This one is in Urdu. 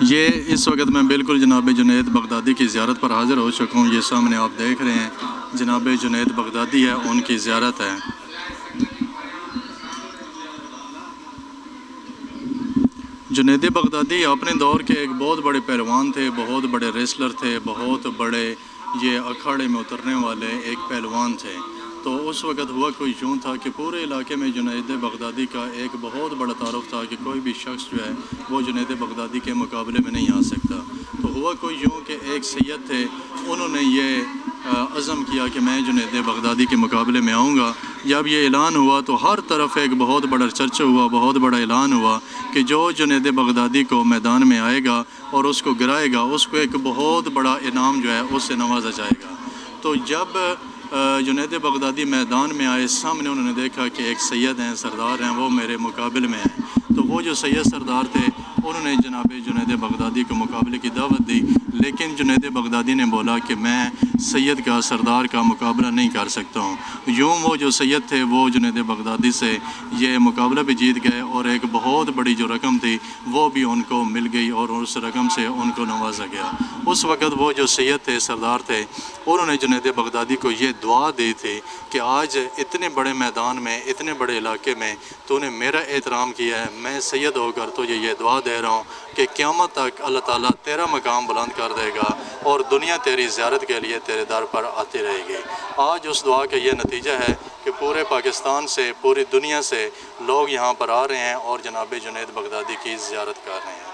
یہ اس وقت میں بالکل جناب جنید بغدادی کی زیارت پر حاضر ہو چکا ہوں۔ یہ سامنے آپ دیکھ رہے ہیں جناب جنید بغدادی ہے، ان کی زیارت ہے۔ جنید بغدادی اپنے دور کے ایک بہت بڑے پہلوان تھے، بہت بڑے ریسلر تھے، بہت بڑے یہ اکھاڑے میں اترنے والے ایک پہلوان تھے۔ تو اس وقت ہوا کوئی یوں تھا کہ پورے علاقے میں جنید بغدادی کا ایک بہت بڑا تعارف تھا کہ کوئی بھی شخص جو ہے وہ جنید بغدادی کے مقابلے میں نہیں آ سکتا۔ تو ہوا کوئی یوں کہ ایک سید تھے، انہوں نے یہ عزم کیا کہ میں جنید بغدادی کے مقابلے میں آؤں گا۔ جب یہ اعلان ہوا تو ہر طرف ایک بہت بڑا چرچہ ہوا، بہت بڑا اعلان ہوا کہ جو جنید بغدادی کو میدان میں آئے گا اور اس کو گرائے گا، اس کو ایک بہت بڑا انعام جو ہے اس سے نوازا جائے گا۔ تو جب جنید بغدادی میدان میں آئے، سامنے انہوں نے دیکھا کہ ایک سید ہیں، سردار ہیں، وہ میرے مقابل میں ہیں۔ تو وہ جو سید سردار تھے انہوں نے جناب جنید بغدادی کو مقابلے کی دعوت دی، لیکن جنید بغدادی نے بولا کہ میں سید کا، سردار کا مقابلہ نہیں کر سکتا ہوں۔ یوں وہ جو سید تھے وہ جنید بغدادی سے یہ مقابلہ بھی جیت گئے، اور ایک بہت بڑی جو رقم تھی وہ بھی ان کو مل گئی، اور اس رقم سے ان کو نوازا گیا۔ اس وقت وہ جو سید تھے، سردار تھے، انہوں نے جنید بغدادی کو یہ دعا دی تھی کہ آج اتنے بڑے میدان میں، اتنے بڑے علاقے میں تو نے میرا احترام کیا ہے، میں سید ہو کر تجھے یہ دعا دے رہا ہوں کہ قیامت تک اللہ تعالیٰ تیرا مقام بلند کر دے گا، اور دنیا تیری زیارت کے لیے تیرے در پر آتی رہے گی۔ آج اس دعا کا یہ نتیجہ ہے کہ پورے پاکستان سے، پوری دنیا سے لوگ یہاں پر آ رہے ہیں اور جناب جنید بغدادی کی زیارت کر رہے ہیں۔